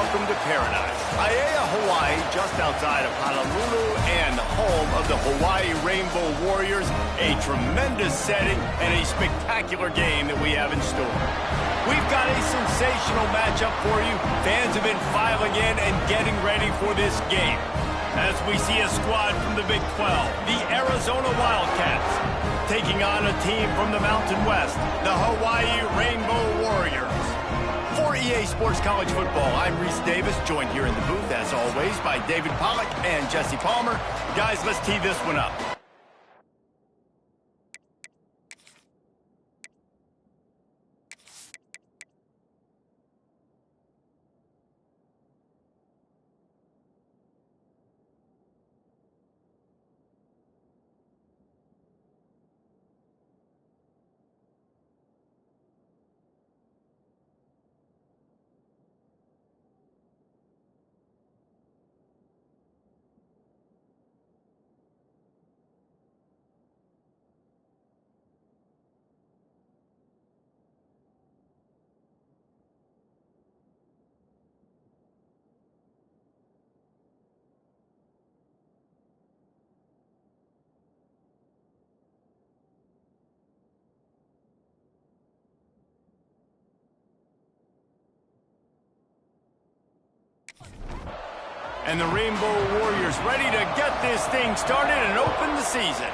welcome to paradise. Aiea, Hawaii, just outside of Honolulu and home of the Hawaii Rainbow Warriors. A tremendous setting and a spectacular game that we have in store. We've got a sensational matchup for you. Fans have been filing in and getting ready for this game. As we see a squad from the Big 12, the Arizona Wildcats, taking on a team from the Mountain West, the Hawaii Rainbow Warriors. For EA Sports College Football, I'm Reese Davis, joined here in the booth, as always, by David Pollack and Jesse Palmer. Guys, let's tee this one up. And the Rainbow Warriors ready to get this thing started and open the season.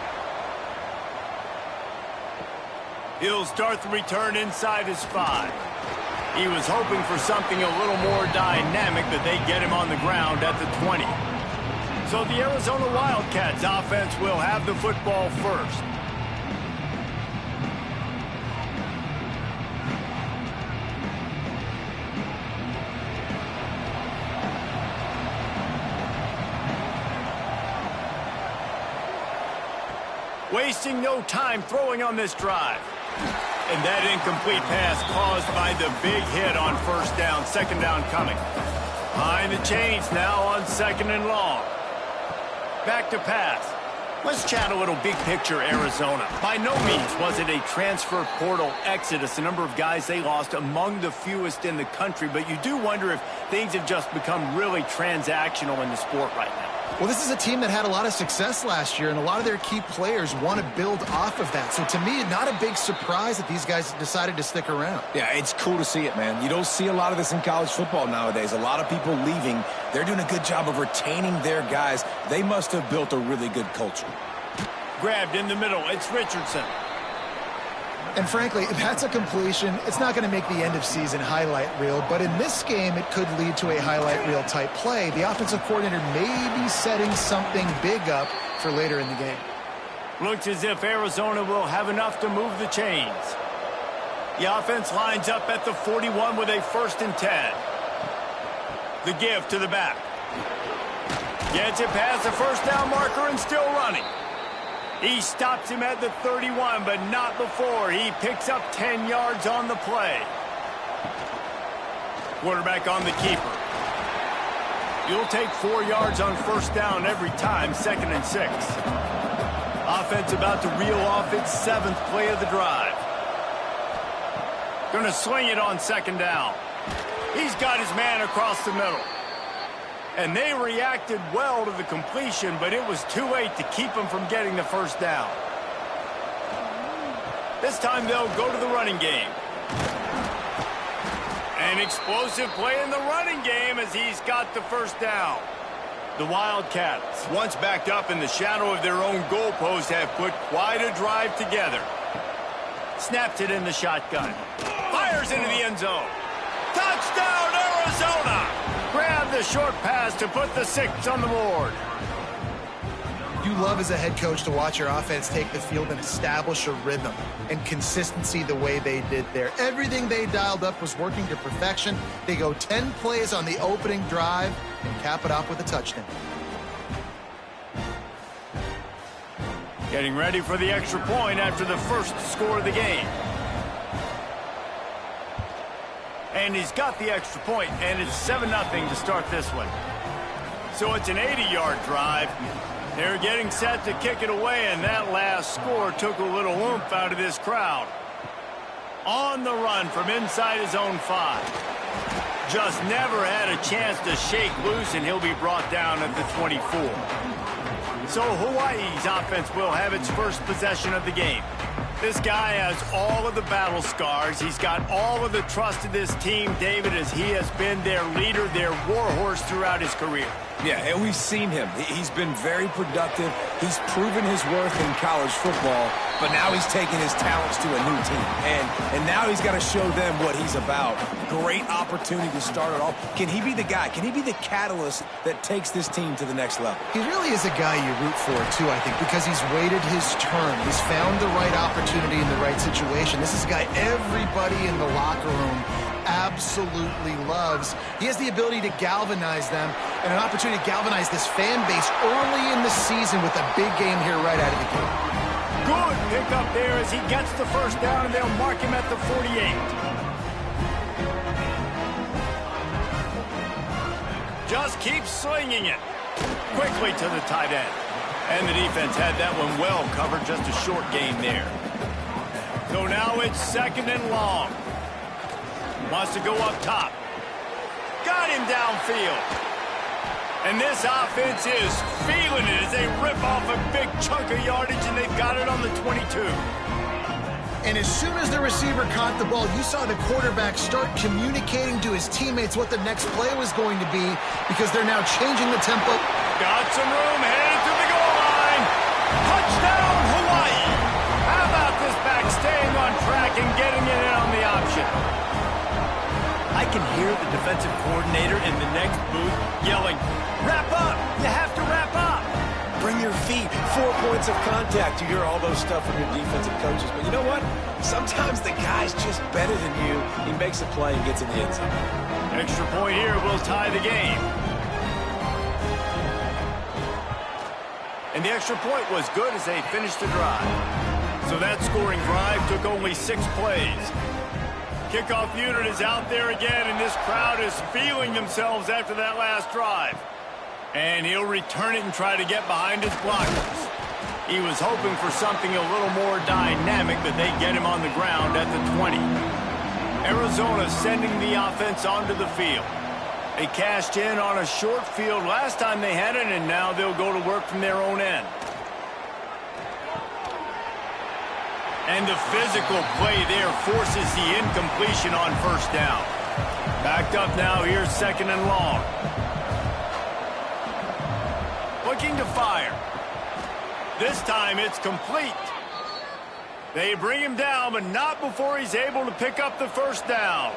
He'll start the return inside his 5. He was hoping for something a little more dynamic, but they get him on the ground at the 20. So the Arizona Wildcats offense will have the football first. Wasting no time throwing on this drive. And that incomplete pass caused by the big hit on first down, second down coming. Behind the chains now on second and long. Back to pass. Let's chat a little big picture Arizona. By no means was it a transfer portal exodus, the number of guys they lost among the fewest in the country, but you do wonder if things have just become really transactional in the sport right now. Well, this is a team that had a lot of success last year, and a lot of their key players want to build off of that. So to me, not a big surprise that these guys decided to stick around. Yeah, it's cool to see it, man. You don't see a lot of this in college football nowadays. A lot of people leaving. They're doing a good job of retaining their guys. They must have built a really good culture. Grabbed in the middle. It's Richardson. And frankly, if that's a completion, it's not going to make the end-of-season highlight reel. But in this game, it could lead to a highlight reel type play. The offensive coordinator may be setting something big up for later in the game. Looks as if Arizona will have enough to move the chains. The offense lines up at the 41 with a 1st and 10. The give to the back. Gets it past the first down marker and still running. He stops him at the 31, but not before. He picks up 10 yards on the play. Quarterback on the keeper. You'll take 4 yards on first down every time, 2nd and 6. Offense about to reel off its 7th play of the drive. Going to sling it on 2nd down. He's got his man across the middle. And they reacted well to the completion, but it was too late to keep him from getting the first down. This time they'll go to the running game. An explosive play in the running game as he's got the first down. The Wildcats, once backed up in the shadow of their own goalpost, have put quite a drive together. Snaps it in the shotgun. Fires into the end zone. Touchdown, Arizona! Grab the short pass to put the 6 on the board. You love as a head coach to watch your offense take the field and establish a rhythm and consistency the way they did there. Everything they dialed up was working to perfection. They go 10 plays on the opening drive and cap it off with a touchdown. Getting ready for the extra point after the first score of the game. And he's got the extra point, and it's 7-0 to start this one. So it's an 80-yard drive. They're getting set to kick it away, and that last score took a little oomph out of this crowd. On the run from inside his own 5. just never had a chance to shake loose, and he'll be brought down at the 24. So Hawaii's offense will have its first possession of the game. This guy has all of the battle scars. He's got all of the trust of this team, David, as he has been their leader, their warhorse throughout his career. Yeah, and we've seen him. He's been very productive. He's proven his worth in college football, but now he's taking his talents to a new team. And now he's got to show them what he's about. Great opportunity to start it off. Can he be the guy? Can he be the catalyst that takes this team to the next level? He really is a guy you root for, too, I think, because he's waited his turn. He's found the right opportunity in the right situation. This is a guy everybody in the locker room absolutely loves. He has the ability to galvanize them and an opportunity to galvanize this fan base early in the season with a big game here right out of the gate. Good pickup there as he gets the first down, and they'll mark him at the 48. Just keep slinging it quickly to the tight end. And the defense had that one well covered, just a short gain there. So now it's 2nd and long. Wants to go up top. Got him downfield. And this offense is feeling it as they rip off a big chunk of yardage, and they've got it on the 22. And as soon as the receiver caught the ball, you saw the quarterback start communicating to his teammates what the next play was going to be, because they're now changing the tempo. Got some room, headed to the goal line. Touchdown, Hawaii. How about this back staying on track and getting it in on the option? I can hear the defensive coordinator in the next booth yelling, "Wrap up! You have to wrap up!" Bring your feet, 4 points of contact. You hear all those stuff from your defensive coaches. But you know what? Sometimes the guy's just better than you. He makes a play and gets in the end zone. Extra point here will tie the game. And the extra point was good as they finished the drive. So that scoring drive took only 6 plays. Kickoff unit is out there again, and this crowd is feeling themselves after that last drive. And he'll return it and try to get behind his blockers. He was hoping for something a little more dynamic, but they get him on the ground at the 20. Arizona sending the offense onto the field. They cashed in on a short field last time they had it, and now they'll go to work from their own end. And the physical play there forces the incompletion on first down. Backed up now, here's 2nd and long. Looking to fire. This time it's complete. They bring him down, but not before he's able to pick up the first down.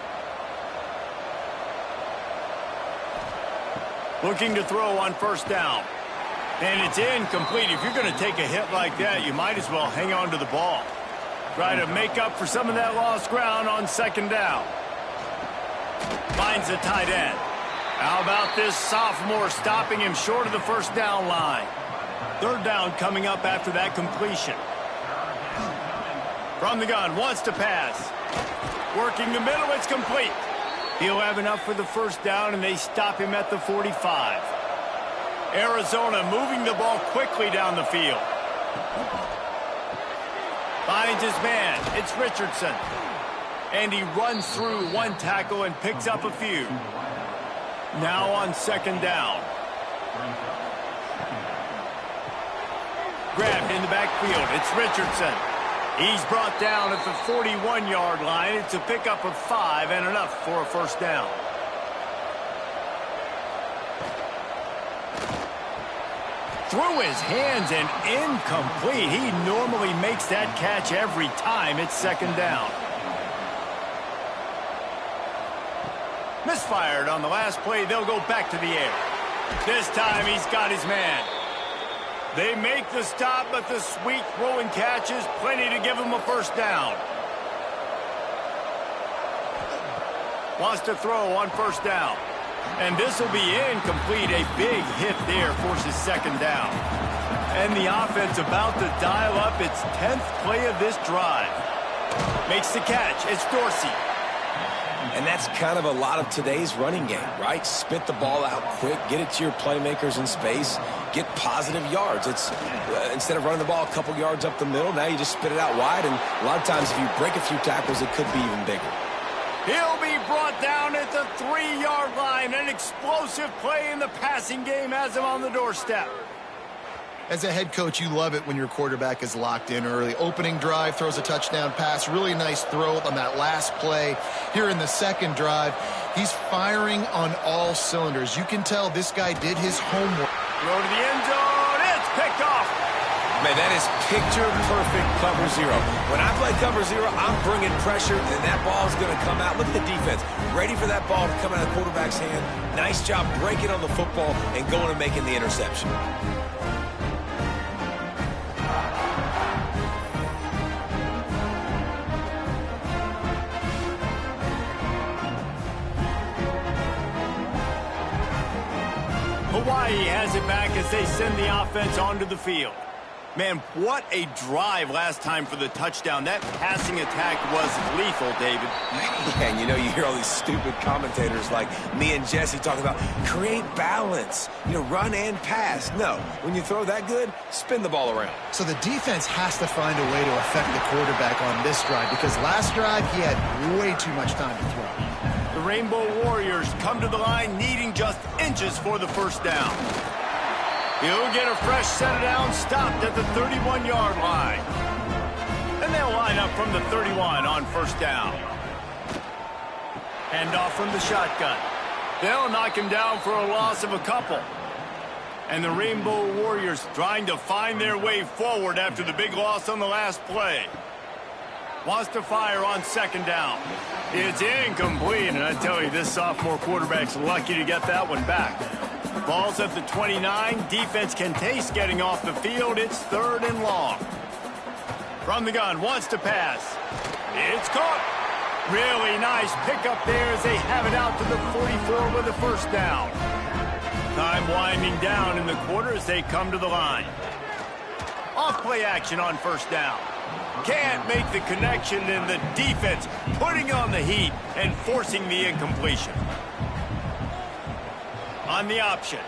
Looking to throw on first down. And it's incomplete. If you're going to take a hit like that, you might as well hang on to the ball. Try to make up for some of that lost ground on 2nd down. Finds the tight end. How about this sophomore stopping him short of the first down line? 3rd down coming up after that completion. From the gun, wants to pass. Working the middle, it's complete. He'll have enough for the first down, and they stop him at the 45. Arizona moving the ball quickly down the field. Finds his man. It's Richardson. And he runs through one tackle and picks up a few. Now on 2nd down. Grabbed in the backfield. It's Richardson. He's brought down at the 41-yard line. It's a pickup of 5 and enough for a first down. Through his hands and incomplete. He normally makes that catch every time. It's 2nd down. Misfired on the last play. They'll go back to the air. This time he's got his man. They make the stop, but the sweet throw and catch is plenty to give him a first down. Wants to throw on first down. And this will be incomplete. A big hit there forces 2nd down. And the offense about to dial up its 10th play of this drive. Makes the catch. It's Dorsey. And that's kind of a lot of today's running game, right? Spit the ball out quick, get it to your playmakers in space, get positive yards. It's instead of running the ball a couple yards up the middle, now you just spit it out wide, and a lot of times if you break a few tackles, it could be even bigger. He'll be brought down at the 3-yard line. An explosive play in the passing game has him on the doorstep. As a head coach, you love it when your quarterback is locked in early. Opening drive, throws a touchdown pass. Really nice throw on that last play. Here in the second drive, he's firing on all cylinders. You can tell this guy did his homework. Throw to the end zone. It's picked off. Man, that is picture-perfect cover zero. When I play cover zero, I'm bringing pressure, and that ball's going to come out. Look at the defense. Ready for that ball to come out of the quarterback's hand. Nice job breaking on the football and going and making the interception. Hawaii has it back as they send the offense onto the field. Man, what a drive last time for the touchdown. That passing attack was lethal, David. Yeah, and you hear all these stupid commentators like me and Jesse talking about create balance, run and pass. No, when you throw that good, spin the ball around. So the defense has to find a way to affect the quarterback on this drive because last drive he had way too much time to throw. The Rainbow Warriors come to the line needing just inches for the first down. He'll get a fresh set down, stopped at the 31-yard line. And they'll line up from the 31 on first down. Hand off from the shotgun. They'll knock him down for a loss of a couple. And the Rainbow Warriors trying to find their way forward after the big loss on the last play. Wants to fire on second down. It's incomplete, and I tell you, this sophomore quarterback's lucky to get that one back. Ball's at the 29. Defense can taste getting off the field. It's 3rd and long. From the gun, wants to pass. It's caught. Really nice pickup there as they have it out to the 44 with a first down. Time winding down in the quarter as they come to the line. Off play action on first down. Can't make the connection, and the defense putting on the heat and forcing the incompletion. On the option.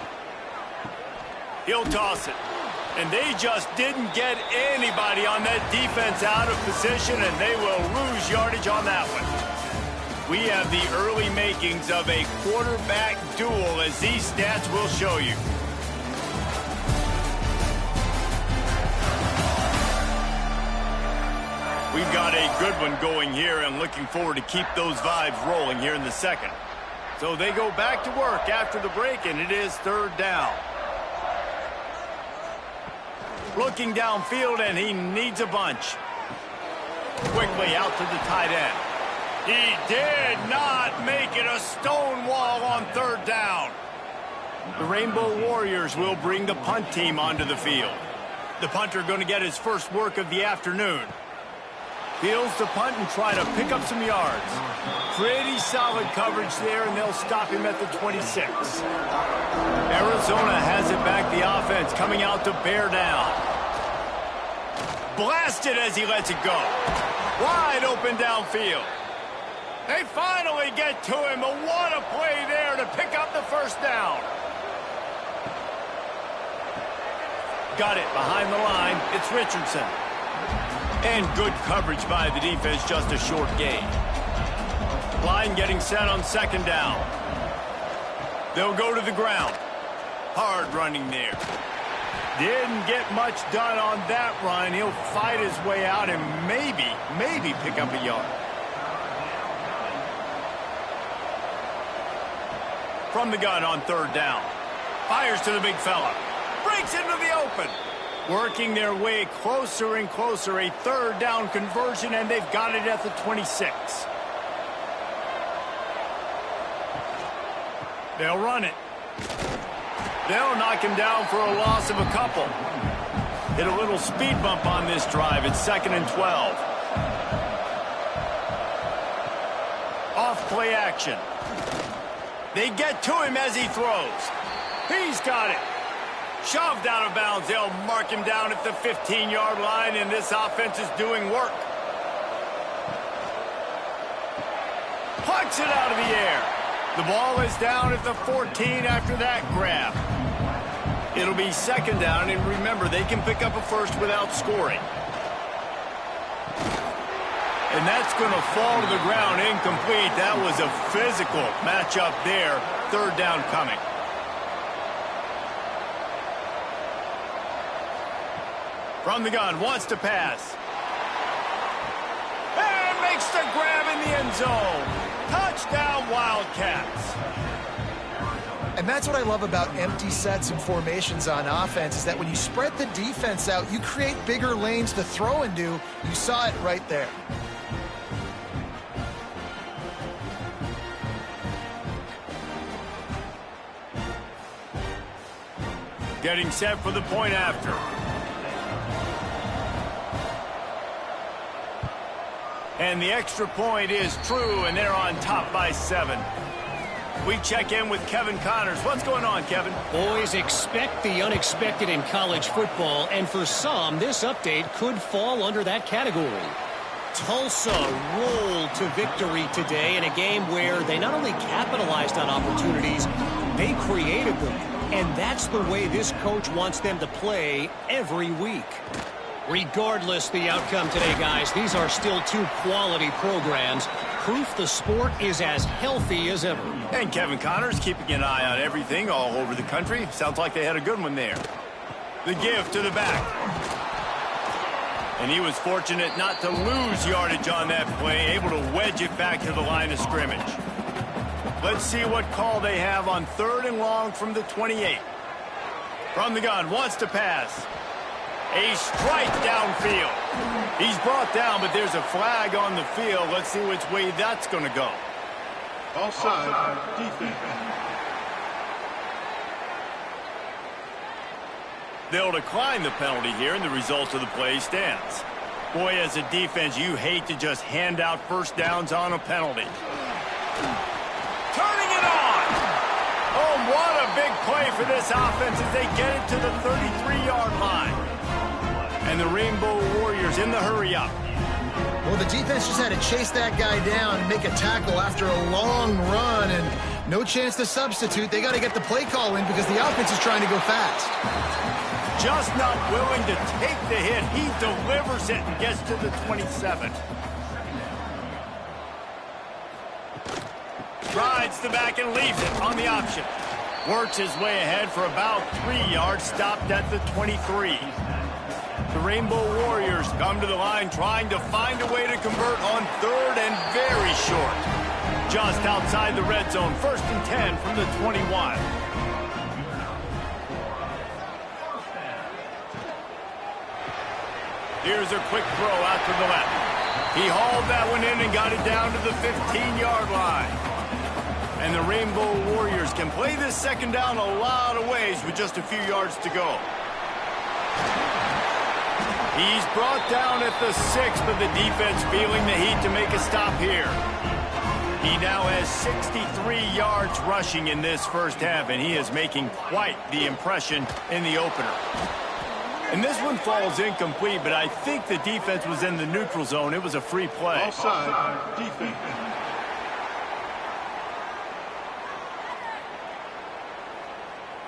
He'll toss it. And they just didn't get anybody on that defense out of position, and they will lose yardage on that one. We have the early makings of a quarterback duel, as these stats will show you. We've got a good one going here, and looking forward to keep those vibes rolling here in the second. So they go back to work after the break, and it is 3rd down. Looking downfield, and he needs a bunch. Quickly out to the tight end. He did not make it a stone wall on 3rd down. The Rainbow Warriors will bring the punt team onto the field. The punter going to get his first work of the afternoon. Fields the punt and try to pick up some yards. Pretty solid coverage there, and they'll stop him at the 26. Arizona has it back, the offense coming out to bear down. Blasted as he lets it go. Wide open downfield. They finally get to him, but what a play there to pick up the first down. Got it behind the line. It's Richardson. And good coverage by the defense, just a short gain. Line getting set on second down. They'll go to the ground. Hard running there. Didn't get much done on that run. He'll fight his way out and maybe pick up a yard. From the gun on 3rd down. Fires to the big fella. Breaks into the open. Working their way closer and closer. A 3rd down conversion, and they've got it at the 26. They'll run it. They'll knock him down for a loss of a couple. Hit a little speed bump on this drive. It's 2nd and 12. Off play action. They get to him as he throws. He's got it. Shoved out of bounds. They'll mark him down at the 15-yard line, and this offense is doing work. Plucks it out of the air. The ball is down at the 14 after that grab. It'll be 2nd down, and remember, they can pick up a first without scoring. And that's going to fall to the ground incomplete. That was a physical matchup there. Third down coming. From the gun, wants to pass. And makes the grab in the end zone. Touchdown, Wildcats. And that's what I love about empty sets and formations on offense, is that when you spread the defense out, you create bigger lanes to throw into. You saw it right there. Getting set for the point after. And the extra point is true, and they're on top by 7. We check in with Kevin Connors. What's going on, Kevin? Boys, expect the unexpected in college football, and for some, this update could fall under that category. Tulsa rolled to victory today in a game where they not only capitalized on opportunities, they created them. And that's the way this coach wants them to play every week. Regardless the outcome today, guys, these are still two quality programs. Proof the sport is as healthy as ever. And Kevin Connors keeping an eye on everything all over the country. Sounds like they had a good one there. The give to the back. And he was fortunate not to lose yardage on that play, able to wedge it back to the line of scrimmage. Let's see what call they have on 3rd and long from the 28. From the gun, wants to pass. A strike downfield. He's brought down, but there's a flag on the field. Let's see which way that's going to go. Offside, defense. They'll decline the penalty here, and the result of the play stands. Boy, as a defense, you hate to just hand out first downs on a penalty. Turning it on! Oh, what a big play for this offense as they get it to the 33-yard line. And the Rainbow Warriors in the hurry-up. Well, the defense just had to chase that guy down and make a tackle after a long run, and no chance to substitute. They got to get the play call in because the offense is trying to go fast. Just not willing to take the hit. He delivers it and gets to the 27. Rides the back and leaves it on the option. Works his way ahead for about 3 yards, stopped at the 23. The Rainbow Warriors come to the line trying to find a way to convert on 3rd and very short. Just outside the red zone, 1st and 10 from the 21. Here's a quick throw out to the left. He hauled that one in and got it down to the 15-yard line. And the Rainbow Warriors can play this second down a lot of ways with just a few yards to go. He's brought down at the 6, but the defense feeling the heat to make a stop here. He now has 63 yards rushing in this first half, and he is making quite the impression in the opener. And this one falls incomplete, but I think the defense was in the neutral zone. It was a free play. Offside, defense.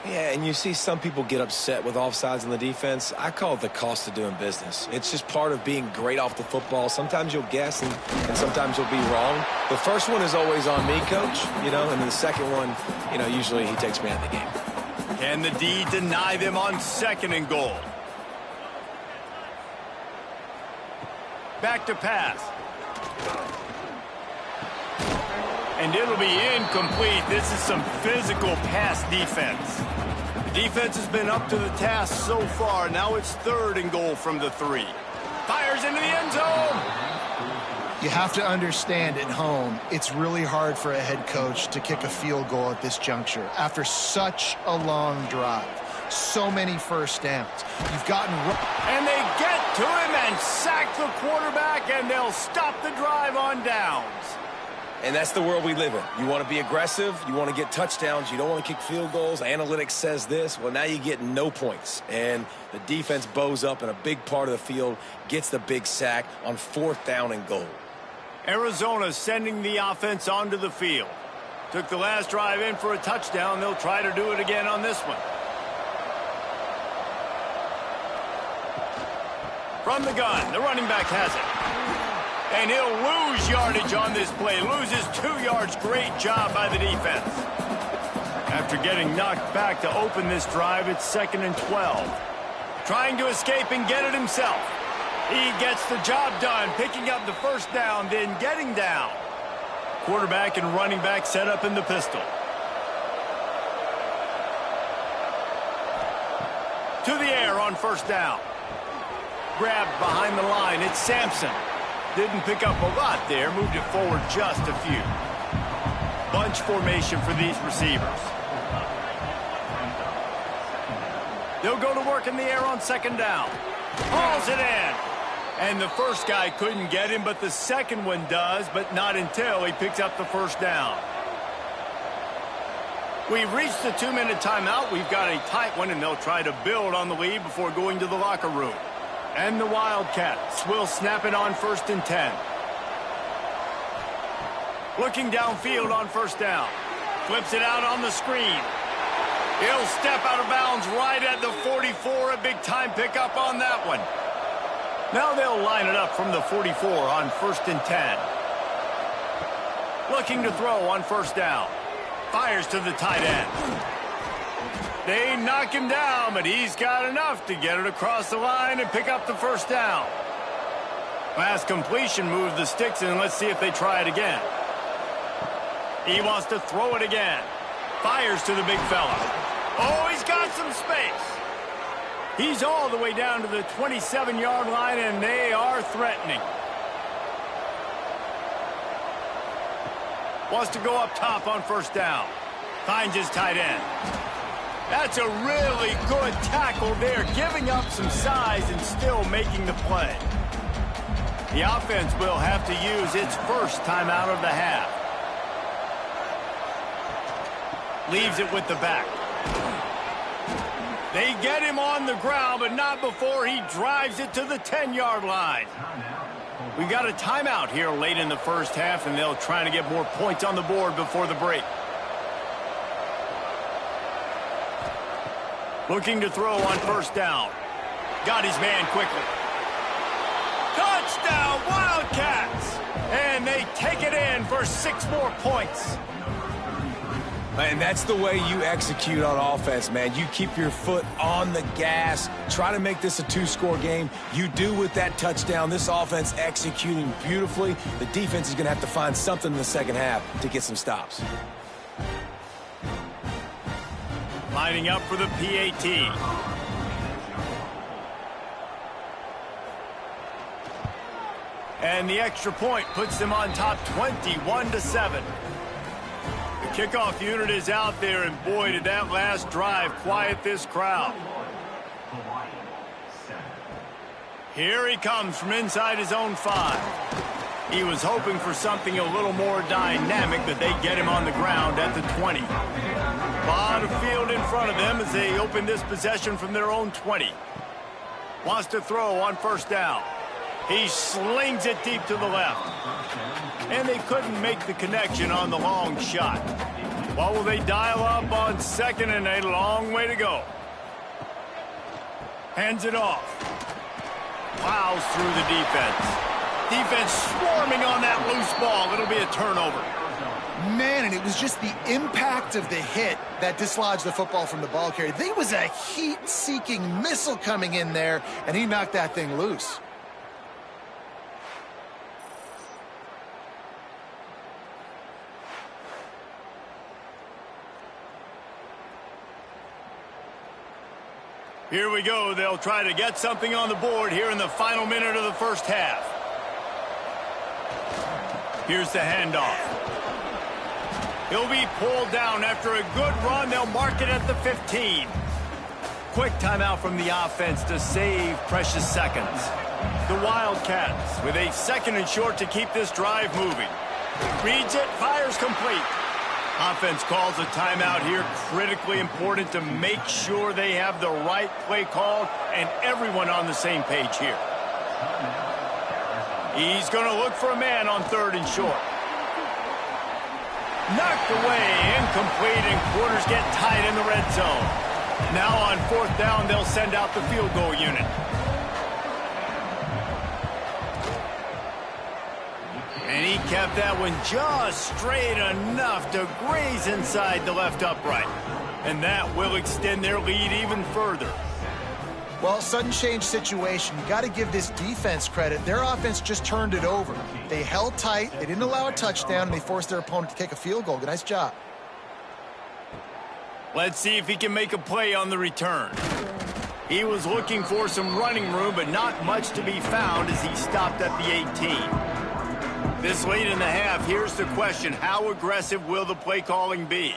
Yeah, and you see some people get upset with offsides in the defense. I call it the cost of doing business. It's just part of being great off the football. Sometimes you'll guess and sometimes you'll be wrong. The first one is always on me, Coach, and then the second one, usually he takes me out of the game. Can the D deny them on 2nd and goal? Back to pass. And it'll be incomplete. This is some physical pass defense. The defense has been up to the task so far. Now it's 3rd and goal from the 3. Fires into the end zone. You have to understand, at home, it's really hard for a head coach to kick a field goal at this juncture after such a long drive. So many first downs. You've gotten... And they get to him and sack the quarterback, and they'll stop the drive on downs. And that's the world we live in. You want to be aggressive. You want to get touchdowns. You don't want to kick field goals. Analytics says this. Well, now you get no points. And the defense bows up in a big part of the field, gets the big sack on 4th down and goal. Arizona sending the offense onto the field. Took the last drive in for a touchdown. They'll try to do it again on this one. From the gun, the running back has it. And he'll lose yardage on this play. Loses 2 yards. Great job by the defense. After getting knocked back to open this drive, it's 2nd and 12. Trying to escape and get it himself. He gets the job done, picking up the first down, then getting down. Quarterback and running back set up in the pistol. To the air on first down. Grabbed behind the line. It's Sampson. Didn't pick up a lot there. Moved it forward just a few. Bunch formation for these receivers. They'll go to work in the air on 2nd down. Hauls it in. And the first guy couldn't get him, but the second one does, but not until he picks up the first down. We've reached the 2-minute timeout. We've got a tight one, and they'll try to build on the lead before going to the locker room. And the Wildcats will snap it on 1st and 10. Looking downfield on first down. Flips it out on the screen. He'll step out of bounds right at the 44. A big-time pickup on that one. Now they'll line it up from the 44 on 1st and 10. Looking to throw on first down. Fires to the tight end. They knock him down, but he's got enough to get it across the line and pick up the first down. Last completion moved the sticks, and let's see if they try it again. He wants to throw it again. Fires to the big fella. Oh, he's got some space. He's all the way down to the 27-yard line, and they are threatening. Wants to go up top on first down. Finds his tight end. That's a really good tackle there, giving up some size and still making the play. The offense will have to use its first timeout of the half. Leaves it with the back. They get him on the ground, but not before he drives it to the 10-yard line. We got a timeout here late in the first half, and they'll try to get more points on the board before the break. Looking to throw on first down. Got his man quickly. Touchdown, Wildcats! And they take it in for 6 more points. And that's the way you execute on offense, man. You keep your foot on the gas. Try to make this a 2-score game. You do with that touchdown. This offense executing beautifully. The defense is going to have to find something in the second half to get some stops. Lining up for the PAT. And the extra point puts them on top 21-7. The kickoff unit is out there, and boy, did that last drive quiet this crowd. Here he comes from inside his own 5. He was hoping for something a little more dynamic, but they get him on the ground at the 20. A lot of field in front of them as they open this possession from their own 20. Wants to throw on first down. He slings it deep to the left. And they couldn't make the connection on the long shot. What will they dial up on 2nd and a long way to go? Hands it off. Plows through the defense. Defense swarming on that loose ball. It'll be a turnover. Man, and it was just the impact of the hit that dislodged the football from the ball carrier. There was a heat-seeking missile coming in there, and he knocked that thing loose. Here we go. They'll try to get something on the board here in the final minute of the first half. Here's the handoff. He'll be pulled down after a good run. They'll mark it at the 15. Quick timeout from the offense to save precious seconds. The Wildcats with a 2nd and short to keep this drive moving. Reads it, fires complete. Offense calls a timeout here. Critically important to make sure they have the right play called and everyone on the same page here. He's going to look for a man on 3rd and short. Knocked away, incomplete, and quarters get tight in the red zone. Now on 4th down, they'll send out the field goal unit. he kept that one just straight enough to graze inside the left upright. And that will extend their lead even further. Well, sudden change situation. You got to give this defense credit. Their offense just turned it over. They held tight. They didn't allow a touchdown, and they forced their opponent to kick a field goal. Nice job. Let's see if he can make a play on the return. He was looking for some running room, but not much to be found as he stopped at the 18. This late in the half, here's the question. How aggressive will the play calling be?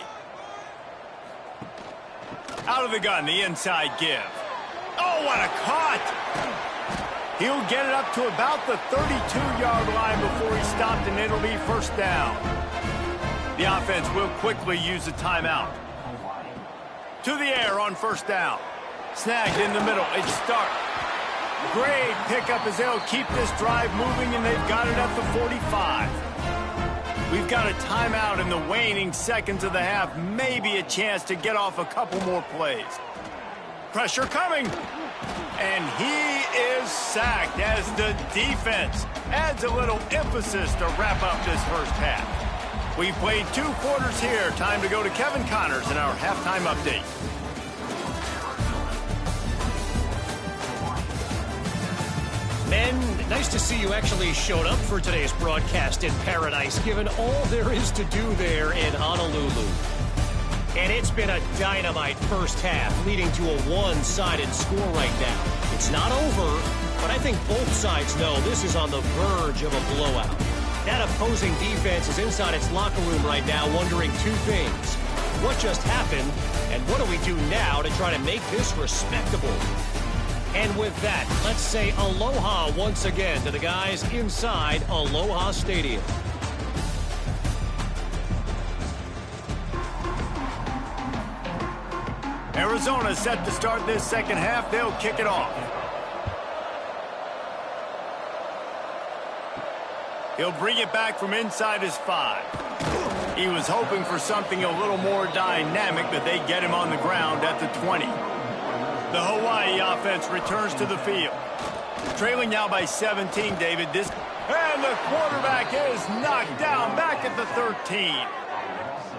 Out of the gun, the inside give. Oh, what a cut! He'll get it up to about the 32-yard line before he stopped, and it'll be first down. The offense will quickly use a timeout. To the air on first down. Snagged in the middle. It's Stark. Great pickup as they'll keep this drive moving, and they've got it at the 45. We've got a timeout in the waning seconds of the half. Maybe a chance to get off a couple more plays. Pressure coming. And he is sacked as the defense adds a little emphasis to wrap up this first half. We've played 2 quarters here. Time to go to Kevin Connors in our halftime update. Men, nice to see you actually showed up for today's broadcast in paradise, given all there is to do there in Honolulu. And it's been a dynamite first half, leading to a one-sided score right now. It's not over, but I think both sides know this is on the verge of a blowout. That opposing defense is inside its locker room right now wondering 2 things. What just happened, and what do we do now to try to make this respectable? And with that, let's say aloha once again to the guys inside Aloha Stadium. Arizona set to start this second half. They'll kick it off. He'll bring it back from inside his 5. He was hoping for something a little more dynamic, but they get him on the ground at the 20. The Hawaii offense returns to the field. Trailing now by 17, David. And the quarterback is knocked down back at the 13.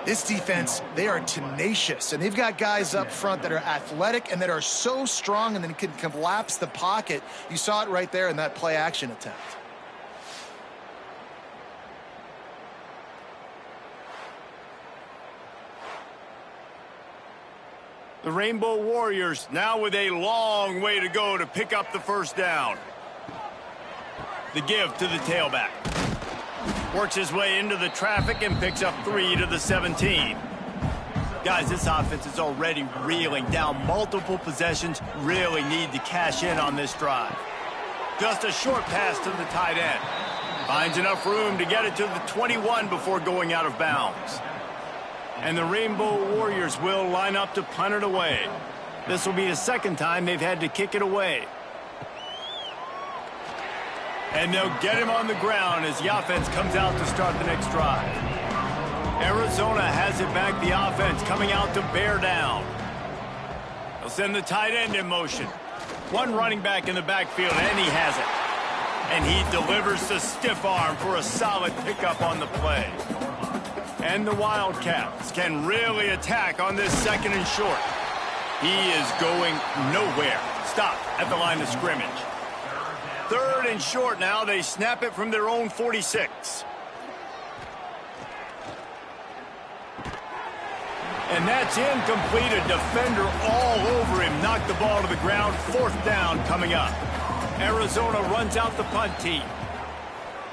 This defense, they are tenacious, and they've got guys up front that are athletic and that are so strong and then can collapse the pocket. You saw it right there in that play-action attempt. The Rainbow Warriors now with a long way to go to pick up the first down. The give to the tailback. Works his way into the traffic and picks up 3 to the 17. Guys, this offense is already reeling down multiple possessions. Really need to cash in on this drive. Just a short pass to the tight end. Finds enough room to get it to the 21 before going out of bounds. And the Rainbow Warriors will line up to punt it away. This will be the second time they've had to kick it away. And they'll get him on the ground as the offense comes out to start the next drive. Arizona has it back, the offense coming out to bear down. They'll send the tight end in motion. One running back in the backfield, and he has it. And he delivers the stiff arm for a solid pickup on the play. And the Wildcats can really attack on this second and short. He is going nowhere. Stop at the line of scrimmage. Third and short now. They snap it from their own 46. And that's incomplete. A defender all over him. Knocked the ball to the ground. Fourth down coming up. Arizona runs out the punt team.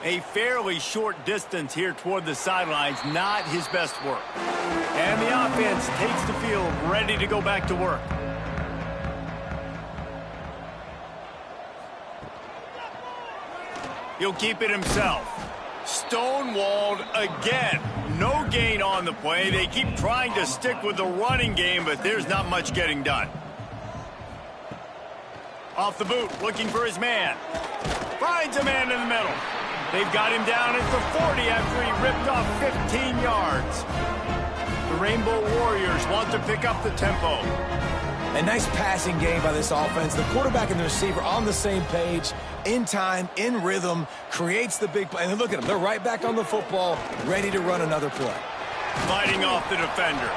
A fairly short distance here toward the sidelines. Not his best work. And the offense takes the field, ready to go back to work. He'll keep it himself. Stonewalled again. No gain on the play. They keep trying to stick with the running game, but there's not much getting done. Off the boot, looking for his man. Finds a man in the middle. They've got him down at the 40 after he ripped off 15 yards. The Rainbow Warriors want to pick up the tempo. A nice passing game by this offense. The quarterback and the receiver on the same page, in time, in rhythm, creates the big play. And look at them. They're right back on the football, ready to run another play. Fighting off the defender.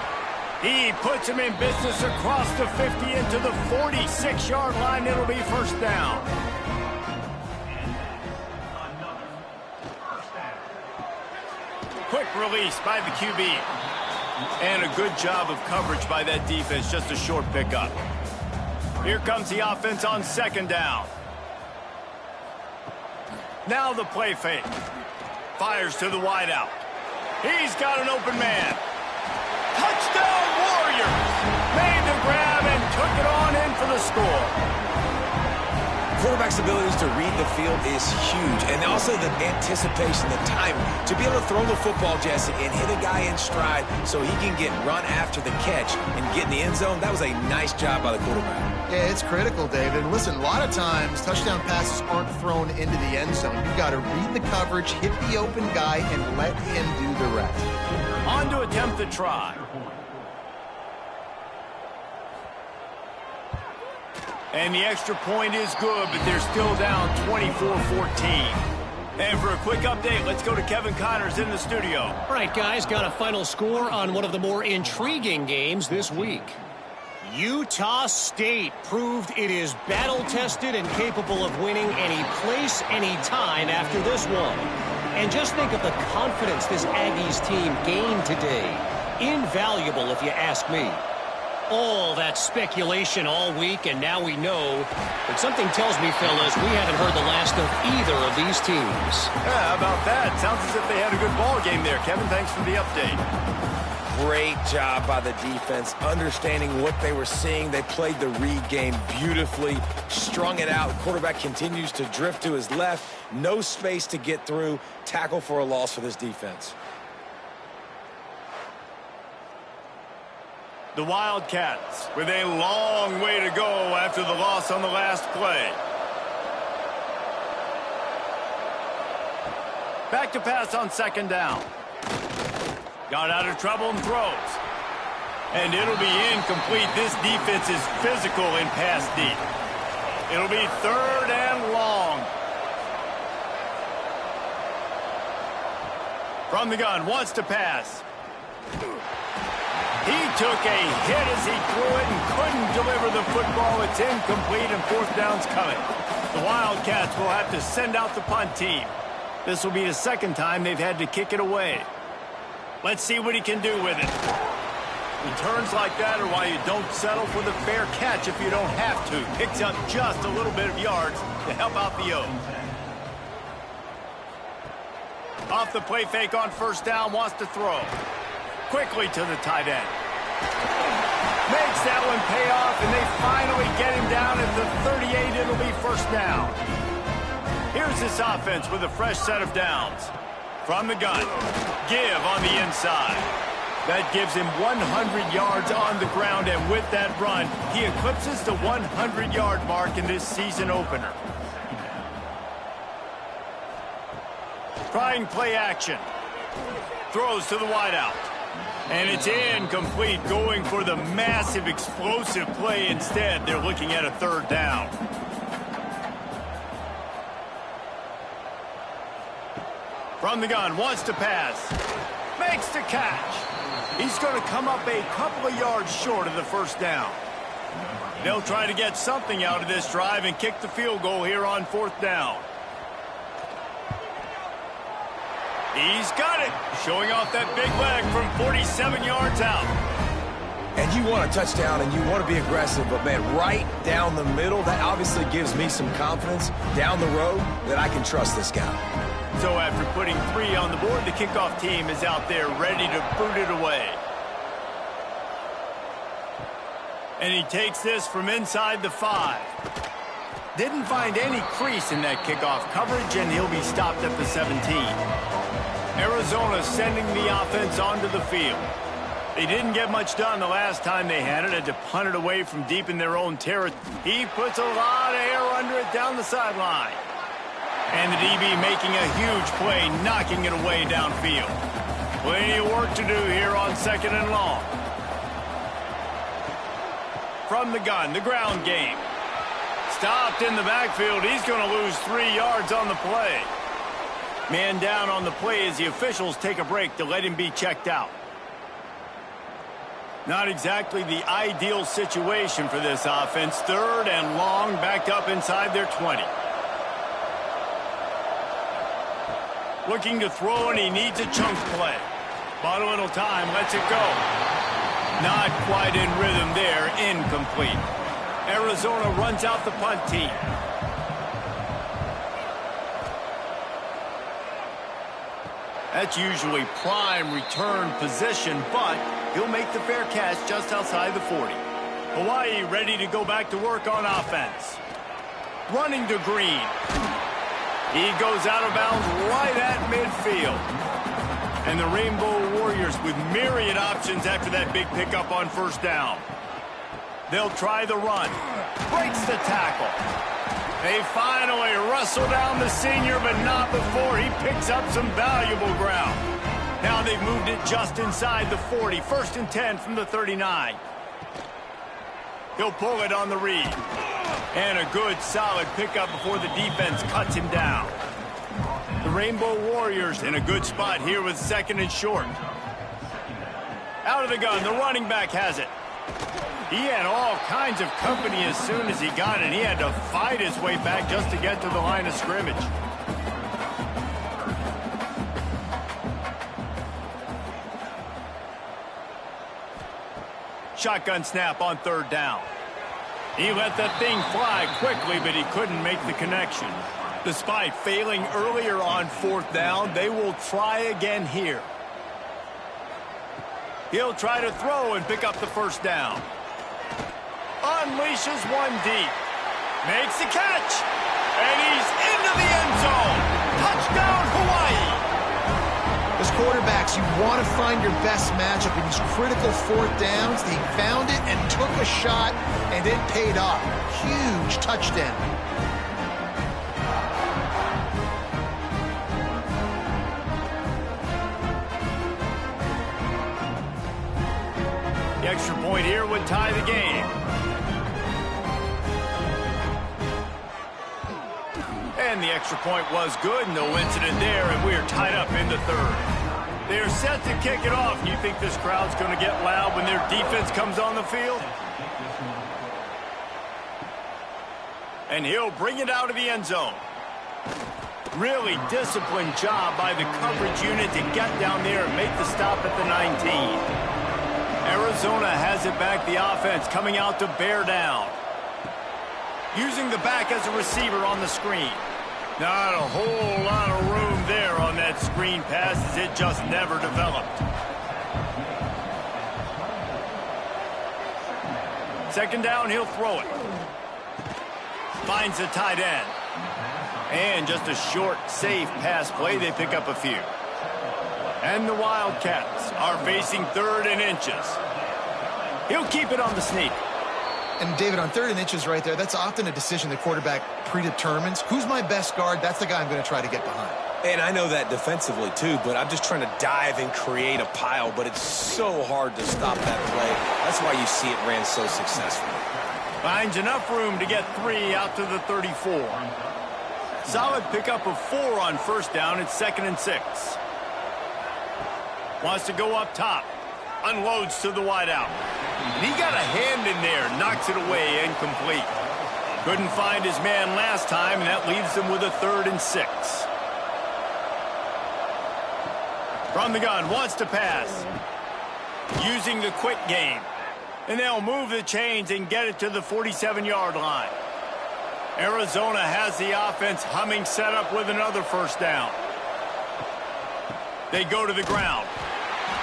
He puts him in business across the 50 into the 46-yard line. It'll be first down. Quick release by the QB. And a good job of coverage by that defense. Just a short pickup. Here comes the offense on second down. Now the play fake. Fires to the wideout. He's got an open man. Touchdown Warriors! Made the grab and took it on in for the score. Quarterback's abilities to read the field is huge, and also the anticipation, the time to be able to throw the football, Jesse, and hit a guy in stride so he can get run after the catch and get in the end zone. That was a nice job by the quarterback. Yeah, it's critical, David. And listen, a lot of times touchdown passes aren't thrown into the end zone. You've got to read the coverage, hit the open guy, and let him do the rest. On to attempt the try. And the extra point is good, but they're still down 24-14. And for a quick update, let's go to Kevin Connors in the studio. All right, guys, got a final score on one of the more intriguing games this week. Utah State proved it is battle-tested and capable of winning any place, any time after this one. And just think of the confidence this Aggies team gained today. Invaluable, if you ask me. All that speculation all week, and now we know. But something tells me, fellas, we haven't heard the last of either of these teams. Yeah, how about that? Sounds as if they had a good ball game there. Kevin, thanks for the update. Great job by the defense, understanding what they were seeing. They played the read game beautifully, strung it out. Quarterback continues to drift to his left. No space to get through. Tackle for a loss for this defense. The Wildcats with a long way to go after the loss on the last play. Back to pass on second down. Got out of trouble and throws. And it'll be incomplete. This defense is physical in pass deep. It'll be third and long. From the gun, wants to pass. He took a hit as he threw it and couldn't deliver the football. It's incomplete and fourth down's coming. The Wildcats will have to send out the punt team. This will be the second time they've had to kick it away. Let's see what he can do with it. Returns like that are why you don't settle for the fair catch if you don't have to. Picks up just a little bit of yards to help out the O's. Off the play fake on first down, wants to throw. Quickly to the tight end. Makes that one pay off, and they finally get him down at the 38. It'll be first down. Here's this offense with a fresh set of downs. From the gun, give on the inside. That gives him 100 yards on the ground, and with that run, he eclipses the 100-yard mark in this season opener. Trying play action. Throws to the wideout. And it's incomplete, going for the massive explosive play instead. They're looking at a third down. From the gun, wants to pass. Makes the catch. He's going to come up a couple of yards short of the first down. They'll try to get something out of this drive and kick the field goal here on fourth down. He's got it, showing off that big leg from 47 yards out. And you want a touchdown and you want to be aggressive, but, man, right down the middle, that obviously gives me some confidence down the road that I can trust this guy. So after putting 3 on the board, the kickoff team is out there ready to boot it away. And he takes this from inside the 5. Didn't find any crease in that kickoff coverage, and he'll be stopped at the 17. Arizona sending the offense onto the field. They didn't get much done the last time they had it. Had to punt it away from deep in their own territory. He puts a lot of air under it down the sideline. And the DB making a huge play, knocking it away downfield. Plenty of work to do here on second and long. From the gun, the ground game. Stopped in the backfield. He's going to lose 3 yards on the play. Man down on the play as the officials take a break to let him be checked out. Not exactly the ideal situation for this offense. 3rd and long, backed up inside their 20. Looking to throw, and he needs a chunk play. Bought a little time, lets it go. Not quite in rhythm there, incomplete. Arizona runs out the punt team. That's usually prime return position, but he'll make the fair catch just outside the 40. Hawaii ready to go back to work on offense. Running to Green. He goes out of bounds right at midfield. And the Rainbow Warriors with myriad options after that big pickup on 1st down. They'll try the run. Breaks the tackle. They finally wrestle down the senior, but not before he picks up some valuable ground. Now they've moved it just inside the 40. 1st and 10 from the 39. He'll pull it on the read. And a good, solid pickup before the defense cuts him down. The Rainbow Warriors in a good spot here with 2nd and short. Out of the gun, the running back has it. He had all kinds of company as soon as he got it. He had to fight his way back just to get to the line of scrimmage. Shotgun snap on 3rd down. He let that thing fly quickly, but he couldn't make the connection. Despite failing earlier on 4th down, they will try again here. He'll try to throw and pick up the 1st down. Unleashes one deep. Makes the catch. And he's into the end zone. Touchdown, Hawaii. As quarterbacks, you want to find your best matchup in these critical 4th downs. They found it and took a shot, and it paid off. Huge touchdown. The extra point here would tie the game. And the extra point was good. No incident there, and we are tied up in the 3rd. They're set to kick it off. You think this crowd's going to get loud when their defense comes on the field? And he'll bring it out of the end zone. Really disciplined job by the coverage unit to get down there and make the stop at the 19. Arizona has it back, the offense coming out to bear down. Using the back as a receiver on the screen. Not a whole lot of room there on that screen pass as it just never developed. 2nd down, he'll throw it. Finds the tight end. And just a short, safe pass play. They pick up a few. And the Wildcats are facing 3rd and inches. He'll keep it on the sneak. And, David, on 3rd and inches right there, that's often a decision the quarterback predetermines. Who's my best guard? That's the guy I'm going to try to get behind. And I know that defensively, too, but I'm just trying to dive and create a pile, but it's so hard to stop that play. That's why you see it ran so successfully. Finds enough room to get 3 out to the 34. Solid pickup of 4 on 1st down. It's 2nd and 6. Wants to go up top. Unloads to the wideout. And he got a hand in there. Knocks it away, incomplete. Couldn't find his man last time, and that leaves them with a 3rd and 6. From the gun, wants to pass. Using the quick game. And they'll move the chains and get it to the 47-yard line. Arizona has the offense humming, set up with another 1st down. They go to the ground.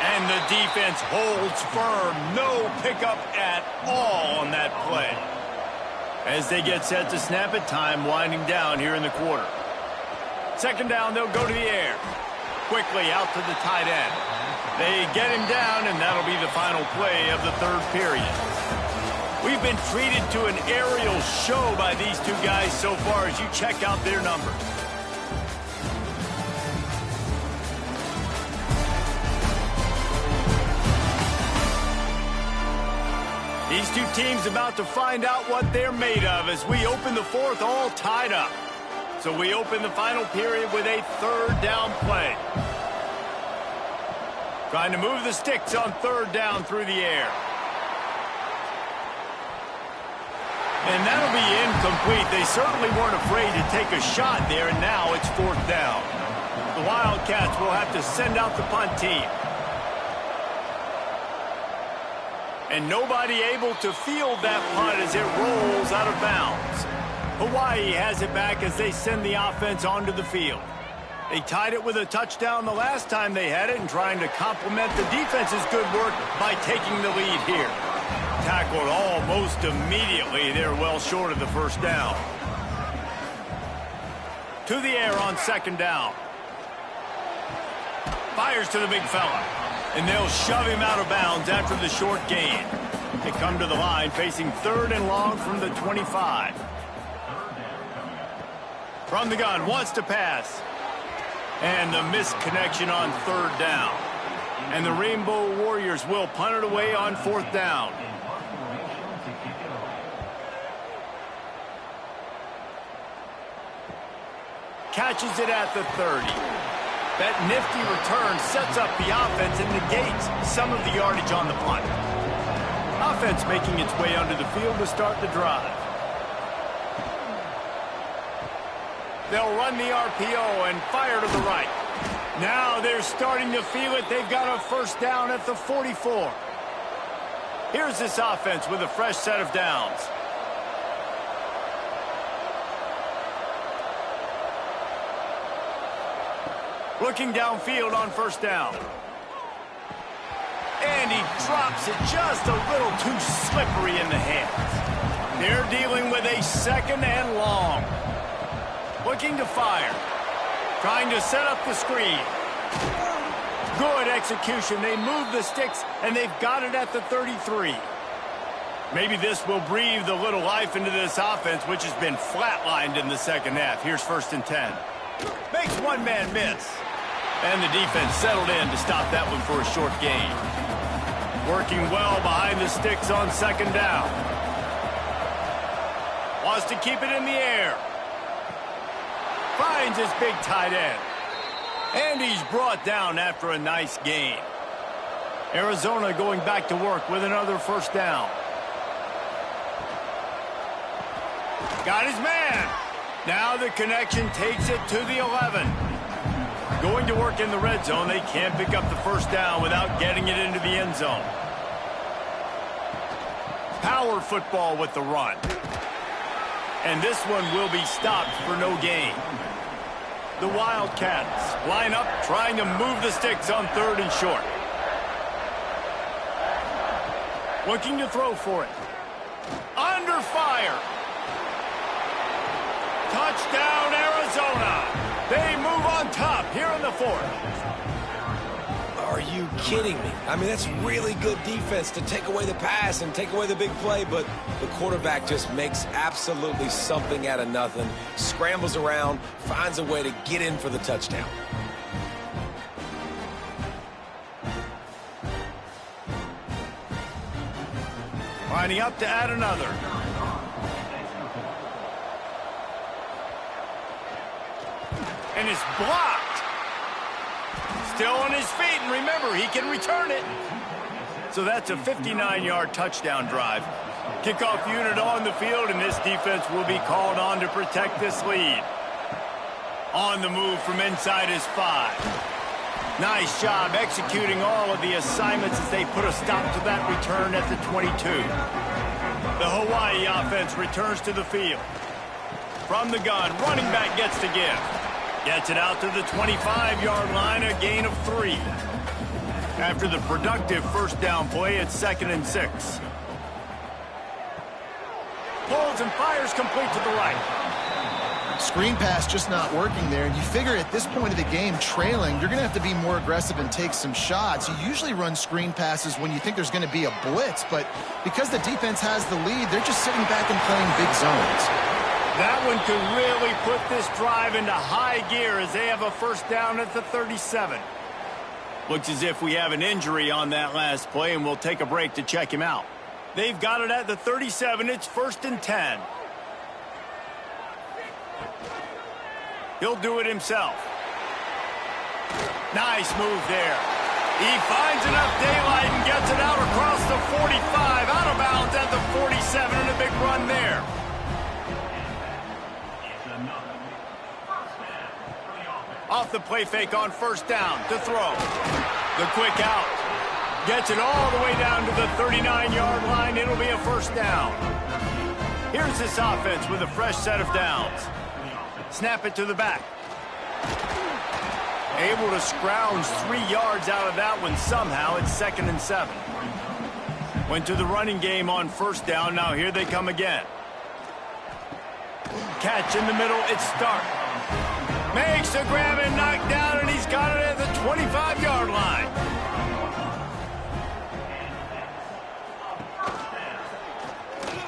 And the defense holds firm. No pickup at all on that play. As they get set to snap it, time winding down here in the quarter. 2nd down, they'll go to the air. Quickly out to the tight end. They get him down, and that'll be the final play of the 3rd period. We've been treated to an aerial show by these two guys so far as you check out their numbers. These two teams about to find out what they're made of as we open the fourth all tied up. So we open the final period with a third down play. Trying to move the sticks on third down through the air. And that'll be incomplete. They certainly weren't afraid to take a shot there, and now it's fourth down. The Wildcats will have to send out the punt team. And nobody able to field that punt as it rolls out of bounds. Hawaii has it back as they send the offense onto the field. They tied it with a touchdown the last time they had it and trying to complement the defense's good work by taking the lead here. Tackled almost immediately. They're well short of the first down. To the air on second down. Fires to the big fella. And they'll shove him out of bounds after the short gain. They come to the line facing third and long from the 25. From the gun, wants to pass. And the misconnection on third down. And the Rainbow Warriors will punt it away on fourth down. Catches it at the 30. That nifty return sets up the offense and negates some of the yardage on the punt. Offense making its way onto the field to start the drive. They'll run the RPO and fire to the right. Now they're starting to feel it. They've got a first down at the 44. Here's this offense with a fresh set of downs. Looking downfield on first down. And he drops it just a little too slippery in the hands. They're dealing with a second and long. Looking to fire. Trying to set up the screen. Good execution. They move the sticks, and they've got it at the 33. Maybe this will breathe a little life into this offense, which has been flatlined in the second half. Here's first and 10. Makes one man miss. And the defense settled in to stop that one for a short gain. Working well behind the sticks on second down. Wants to keep it in the air. Finds his big tight end. And he's brought down after a nice gain. Arizona going back to work with another first down. Got his man. Now the connection takes it to the 11. Going to work in the red zone. They can't pick up the first down without getting it into the end zone. Power football with the run. And this one will be stopped for no gain. The Wildcats line up trying to move the sticks on third and short. Looking to throw for it. Under fire. Touchdown, Arizona. They move on top here in the fourth. Are you kidding me? I mean, that's really good defense to take away the pass and take away the big play, but the quarterback just makes absolutely something out of nothing, scrambles around, finds a way to get in for the touchdown. Lining up to add another. And it's blocked. Still on his feet, and remember, he can return it. So that's a 59-yard touchdown drive. Kickoff unit on the field, and this defense will be called on to protect this lead. On the move from inside his 5. Nice job executing all of the assignments as they put a stop to that return at the 22. The Hawaii offense returns to the field. From the gun, running back gets to give. Gets it out to the 25-yard line, a gain of 3. After the productive first down play, it's 2nd and 6. Pulls and fires complete to the right. Screen pass just not working there, and you figure at this point of the game, trailing, you're going to have to be more aggressive and take some shots. You usually run screen passes when you think there's going to be a blitz, but because the defense has the lead, they're just sitting back and playing big zones. That one could really put this drive into high gear as they have a first down at the 37. Looks as if we have an injury on that last play, and we'll take a break to check him out. They've got it at the 37. It's 1st and 10. He'll do it himself. Nice move there. He finds enough daylight and gets it out across the 45. Out of bounds at the 47, and a big run there. Off the play fake on 1st down to throw. The quick out. Gets it all the way down to the 39-yard line. It'll be a 1st down. Here's this offense with a fresh set of downs. Snap it to the back. Able to scrounge 3 yards out of that one somehow. It's 2nd and 7. Went to the running game on 1st down. Now here they come again. Catch in the middle. It's Stark. Makes the grab and knocked down, and he's got it at the 25-yard line.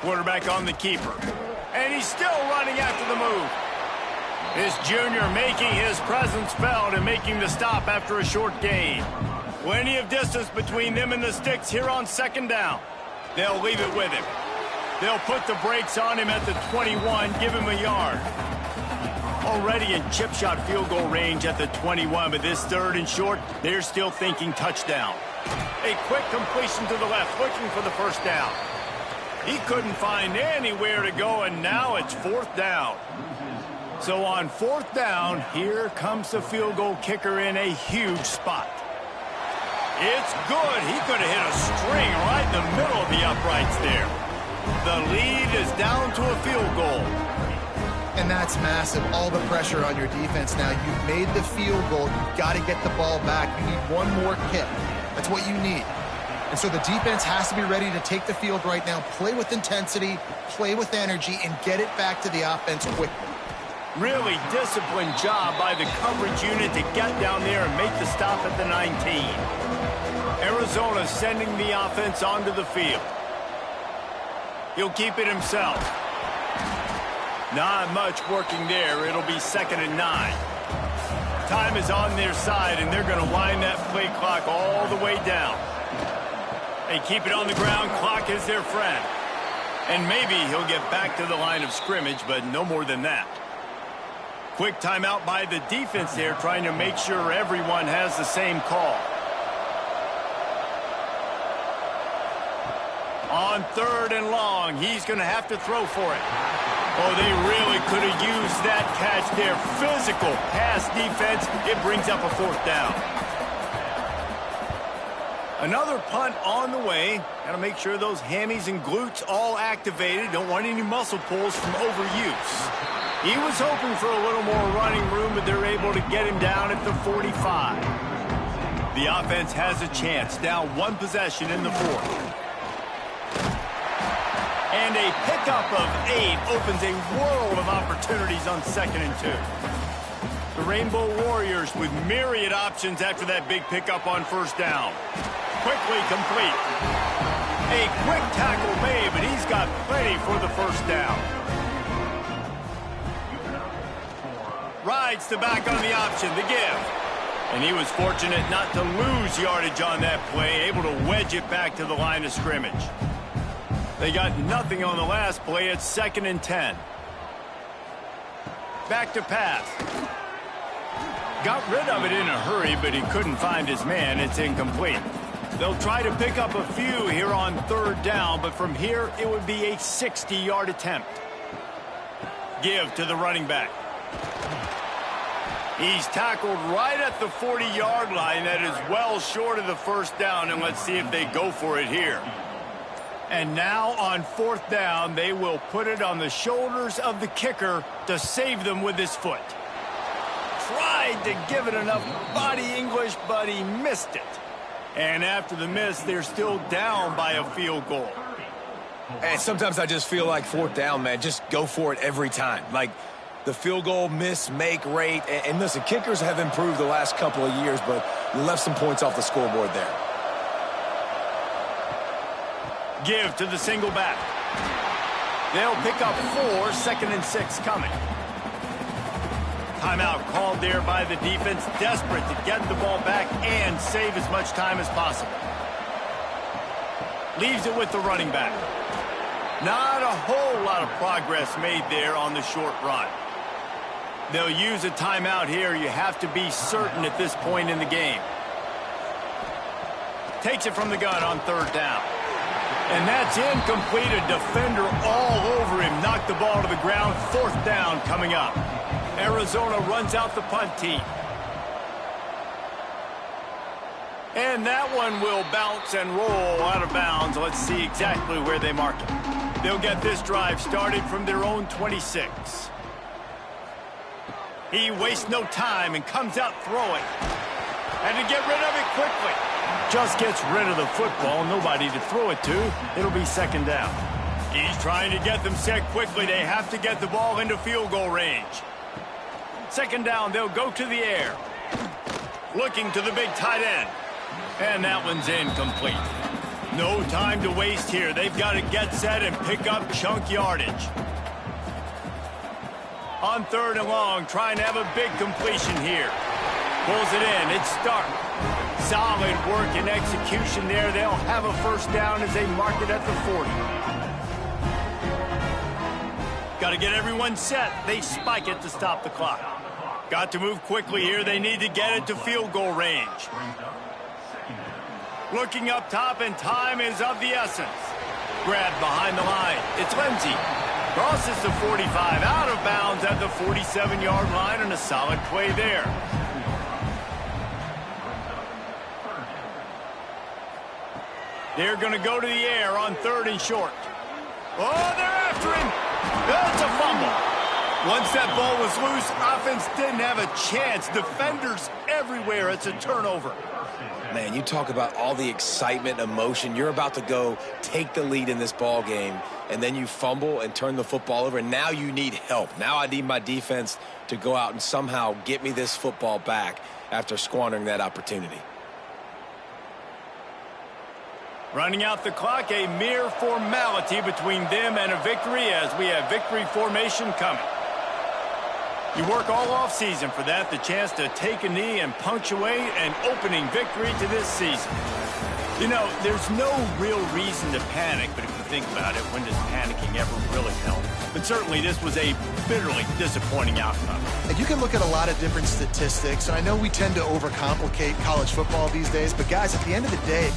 Quarterback on the keeper. And he's still running after the move. This junior making his presence felt and making the stop after a short gain. Plenty of distance between them and the sticks here on 2nd down. They'll leave it with him. They'll put the brakes on him at the 21, give him a yard. Already in chip shot field goal range at the 21, but this 3rd and short, they're still thinking touchdown. A quick completion to the left, looking for the 1st down. He couldn't find anywhere to go, and now it's 4th down. So on 4th down, here comes the field goal kicker in a huge spot. It's good. He could have hit a string right in the middle of the uprights there. The lead is down to a field goal. And that's massive. All the pressure on your defense now. You've made the field goal. You've got to get the ball back. You need one more kick. That's what you need. And so the defense has to be ready to take the field right now, play with intensity, play with energy, and get it back to the offense quickly. Really disciplined job by the coverage unit to get down there and make the stop at the 19. Arizona sending the offense onto the field. He'll keep it himself. Not much working there. It'll be 2nd and 9. Time is on their side, and they're going to wind that play clock all the way down. They keep it on the ground. Clock is their friend. And maybe he'll get back to the line of scrimmage, but no more than that. Quick timeout by the defense there, trying to make sure everyone has the same call. On 3rd and long, he's going to have to throw for it. Oh, they really could have used that catch there. Physical pass defense. It brings up a 4th down. Another punt on the way. Got to make sure those hammies and glutes all activated. Don't want any muscle pulls from overuse. He was hoping for a little more running room, but they're able to get him down at the 45. The offense has a chance. Down 1 possession in the 4th. And a pickup of 8 opens a world of opportunities on 2nd and 2. The Rainbow Warriors with myriad options after that big pickup on 1st down. Quickly complete. A quick tackle made, but he's got plenty for the 1st down. Rides the back on the option, the give. And he was fortunate not to lose yardage on that play, able to wedge it back to the line of scrimmage. They got nothing on the last play. It's 2nd and 10. Back to pass. Got rid of it in a hurry, but he couldn't find his man. It's incomplete. They'll try to pick up a few here on 3rd down, but from here it would be a 60-yard attempt. Give to the running back. He's tackled right at the 40-yard line. That is well short of the 1st down, and let's see if they go for it here. And now on 4th down, they will put it on the shoulders of the kicker to save them with his foot. Tried to give it enough body English, but he missed it. And after the miss, they're still down by a field goal. And sometimes I just feel like 4th down, man, just go for it every time. Like the field goal miss-make rate. And listen, kickers have improved the last couple of years, but you left some points off the scoreboard there. Give to the single back. They'll pick up 4, 2nd and 6 coming. Timeout called there by the defense, desperate to get the ball back and save as much time as possible. Leaves it with the running back. Not a whole lot of progress made there on the short run. They'll use a timeout here. You have to be certain at this point in the game. Takes it from the gun on third down. And that's incomplete. A defender all over him. Knocked the ball to the ground. Fourth down coming up. Arizona runs out the punt team. And that one will bounce and roll out of bounds. Let's see exactly where they mark it. They'll get this drive started from their own 26. He wastes no time and comes out throwing. And to get rid of it quickly. Just gets rid of the football. Nobody to throw it to. It'll be second down. He's trying to get them set quickly. They have to get the ball into field goal range. Second down, they'll go to the air. Looking to the big tight end. And that one's incomplete. No time to waste here. They've got to get set and pick up chunk yardage. On third and long, trying to have a big completion here. Pulls it in. It's Stark. Solid work and execution there. They'll have a first down as they mark it at the 40. Got to get everyone set. They spike it to stop the clock. Got to move quickly here. They need to get it to field goal range. Looking up top, and time is of the essence. Grabbed behind the line. It's Lindsey. Crosses the 45, out of bounds at the 47-yard line, and a solid play there. They're going to go to the air on third and short. Oh, they're after him. That's a fumble. Once that ball was loose, offense didn't have a chance. Defenders everywhere. It's a turnover. Man, you talk about all the excitement, emotion. You're about to go take the lead in this ball game, and then you fumble and turn the football over, and now you need help. Now I need my defense to go out and somehow get me this football back after squandering that opportunity. Running out the clock, a mere formality between them and a victory as we have victory formation coming. You work all offseason for that, the chance to take a knee and punctuate an opening victory to this season. You know, there's no real reason to panic, but if you think about it, when does panicking ever really help? But certainly this was a bitterly disappointing outcome. And you can look at a lot of different statistics, and I know we tend to overcomplicate college football these days, but guys, at the end of the day,